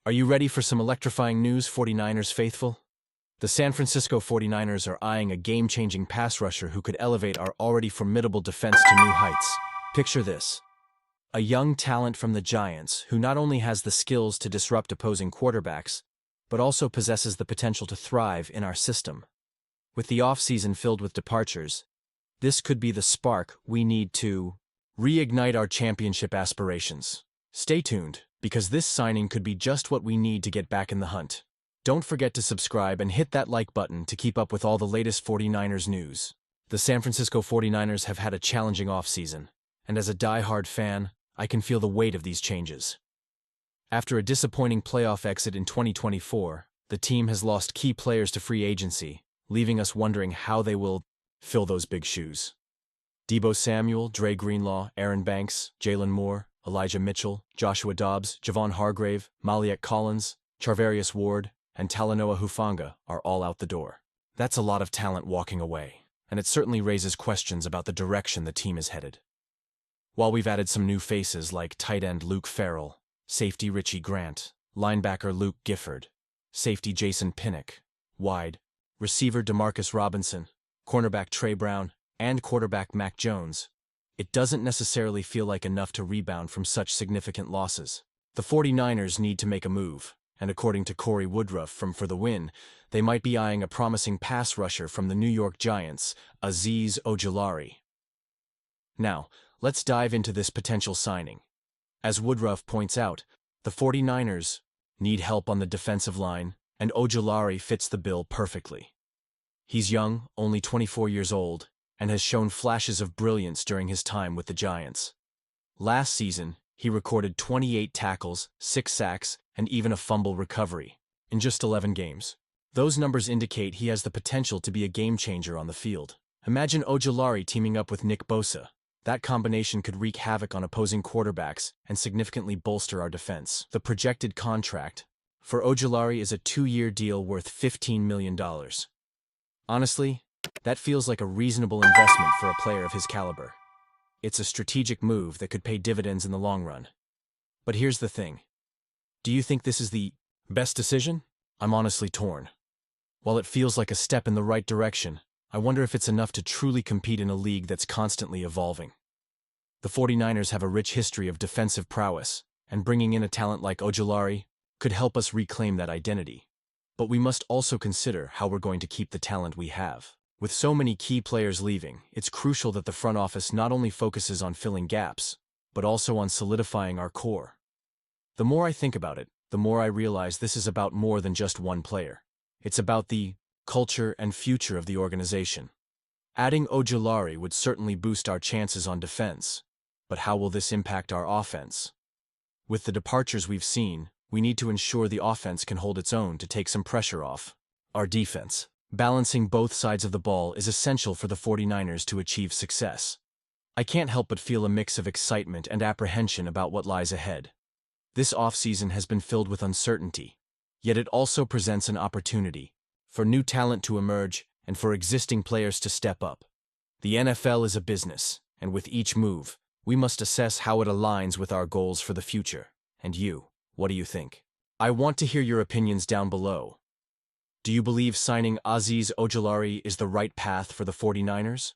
Are you ready for some electrifying news, 49ers faithful? The San Francisco 49ers are eyeing a game-changing pass rusher who could elevate our already formidable defense to new heights. Picture this. A young talent from the Giants who not only has the skills to disrupt opposing quarterbacks, but also possesses the potential to thrive in our system. With the offseason filled with departures, this could be the spark we need to reignite our championship aspirations. Stay tuned, because this signing could be just what we need to get back in the hunt. Don't forget to subscribe and hit that like button to keep up with all the latest 49ers news. The San Francisco 49ers have had a challenging offseason, and as a die-hard fan, I can feel the weight of these changes. After a disappointing playoff exit in 2024, the team has lost key players to free agency, leaving us wondering how they will fill those big shoes. Deebo Samuel, Dre Greenlaw, Aaron Banks, Jalen Moore, Elijah Mitchell, Joshua Dobbs, Javon Hargrave, Maliek Collins, Charvarius Ward, and Talanoa Hufanga are all out the door. That's a lot of talent walking away, and it certainly raises questions about the direction the team is headed. While we've added some new faces like tight end Luke Farrell, safety Richie Grant, linebacker Luke Gifford, safety Jason Pinnock, wide receiver DeMarcus Robinson, cornerback Trey Brown, and quarterback Mac Jones, it doesn't necessarily feel like enough to rebound from such significant losses. The 49ers need to make a move, and according to Corey Woodruff from For the Win, they might be eyeing a promising pass rusher from the New York Giants, Azeez Ojulari. Now, let's dive into this potential signing. As Woodruff points out, the 49ers need help on the defensive line, and Ojulari fits the bill perfectly. He's young, only 24 years old, and has shown flashes of brilliance during his time with the Giants. Last season, he recorded 28 tackles, 6 sacks, and even a fumble recovery in just 11 games. Those numbers indicate he has the potential to be a game-changer on the field. Imagine Ojulari teaming up with Nick Bosa. That combination could wreak havoc on opposing quarterbacks and significantly bolster our defense. The projected contract for Ojulari is a 2-year deal worth $15 million. Honestly, that feels like a reasonable investment for a player of his caliber. It's a strategic move that could pay dividends in the long run. But here's the thing. Do you think this is the best decision? I'm honestly torn. While it feels like a step in the right direction, I wonder if it's enough to truly compete in a league that's constantly evolving. The 49ers have a rich history of defensive prowess, and bringing in a talent like Ojulari could help us reclaim that identity. But we must also consider how we're going to keep the talent we have. With so many key players leaving, it's crucial that the front office not only focuses on filling gaps, but also on solidifying our core. The more I think about it, the more I realize this is about more than just one player. It's about the culture and future of the organization. Adding Ojulari would certainly boost our chances on defense, but how will this impact our offense? With the departures we've seen, we need to ensure the offense can hold its own to take some pressure off our defense. Balancing both sides of the ball is essential for the 49ers to achieve success. I can't help but feel a mix of excitement and apprehension about what lies ahead. This offseason has been filled with uncertainty, yet it also presents an opportunity for new talent to emerge and for existing players to step up. The NFL is a business, and with each move, we must assess how it aligns with our goals for the future. And you, what do you think? I want to hear your opinions down below. Do you believe signing Azeez Ojulari is the right path for the 49ers?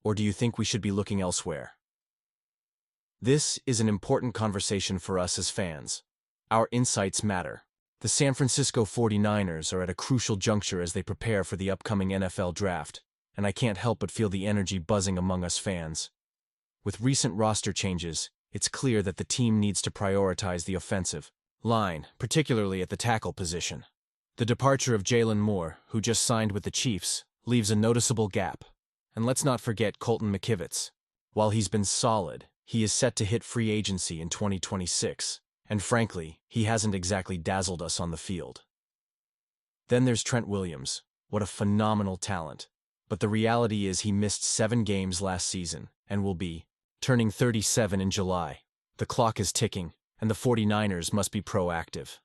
Or do you think we should be looking elsewhere? This is an important conversation for us as fans. Our insights matter. The San Francisco 49ers are at a crucial juncture as they prepare for the upcoming NFL draft, and I can't help but feel the energy buzzing among us fans. With recent roster changes, it's clear that the team needs to prioritize the offensive line, particularly at the tackle position. The departure of Jalen Moore, who just signed with the Chiefs, leaves a noticeable gap. And let's not forget Colton McKivitz. While he's been solid, he is set to hit free agency in 2026, and frankly, he hasn't exactly dazzled us on the field. Then there's Trent Williams. What a phenomenal talent. But the reality is he missed 7 games last season, and will be turning 37 in July. The clock is ticking, and the 49ers must be proactive.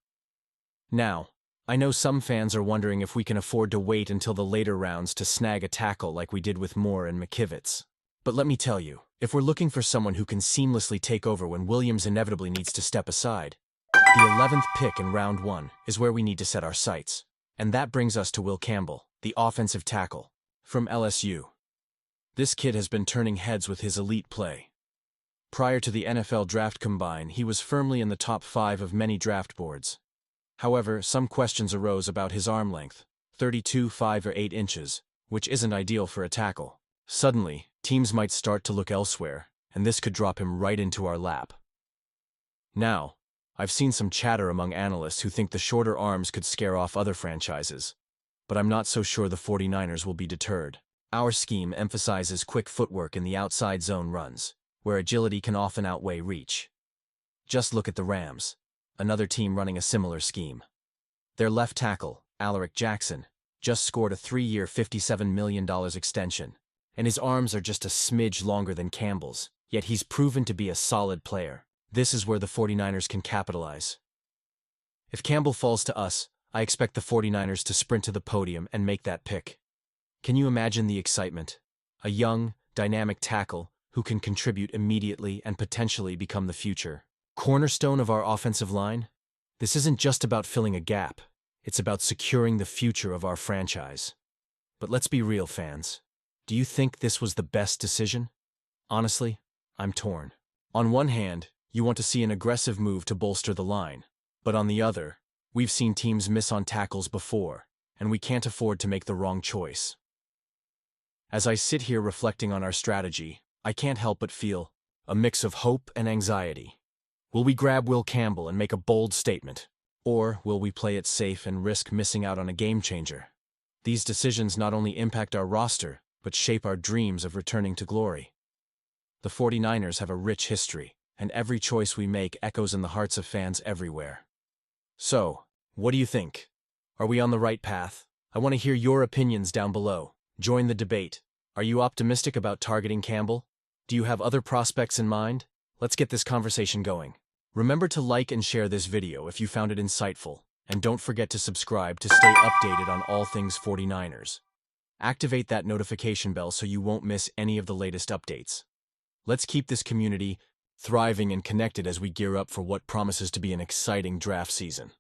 Now, I know some fans are wondering if we can afford to wait until the later rounds to snag a tackle like we did with Moore and McKivitz. But let me tell you, if we're looking for someone who can seamlessly take over when Williams inevitably needs to step aside, The 11th pick in round 1 is where we need to set our sights. And that brings us to Will Campbell, the offensive tackle, from LSU. This kid has been turning heads with his elite play. Prior to the NFL Draft Combine, he was firmly in the top 5 of many draft boards. However, some questions arose about his arm length, 32, 5 or 8 inches, which isn't ideal for a tackle. Suddenly, teams might start to look elsewhere, and this could drop him right into our lap. Now, I've seen some chatter among analysts who think the shorter arms could scare off other franchises, but I'm not so sure the 49ers will be deterred. Our scheme emphasizes quick footwork in the outside zone runs, where agility can often outweigh reach. Just look at the Rams, another team running a similar scheme. Their left tackle, Alaric Jackson, just scored a 3-year $57 million extension, and his arms are just a smidge longer than Campbell's, yet he's proven to be a solid player. This is where the 49ers can capitalize. If Campbell falls to us, I expect the 49ers to sprint to the podium and make that pick. Can you imagine the excitement? A young, dynamic tackle who can contribute immediately and potentially become the future cornerstone of our offensive line? This isn't just about filling a gap. It's about securing the future of our franchise. But let's be real, fans. Do you think this was the best decision? Honestly, I'm torn. On one hand, you want to see an aggressive move to bolster the line. But on the other, we've seen teams miss on tackles before, and we can't afford to make the wrong choice. As I sit here reflecting on our strategy, I can't help but feel a mix of hope and anxiety. Will we grab Will Campbell and make a bold statement? Or will we play it safe and risk missing out on a game-changer? These decisions not only impact our roster, but shape our dreams of returning to glory. The 49ers have a rich history, and every choice we make echoes in the hearts of fans everywhere. So, what do you think? Are we on the right path? I want to hear your opinions down below. Join the debate. Are you optimistic about targeting Campbell? Do you have other prospects in mind? Let's get this conversation going. Remember to like and share this video if you found it insightful, and don't forget to subscribe to stay updated on all things 49ers. Activate that notification bell so you won't miss any of the latest updates. Let's keep this community thriving and connected as we gear up for what promises to be an exciting draft season.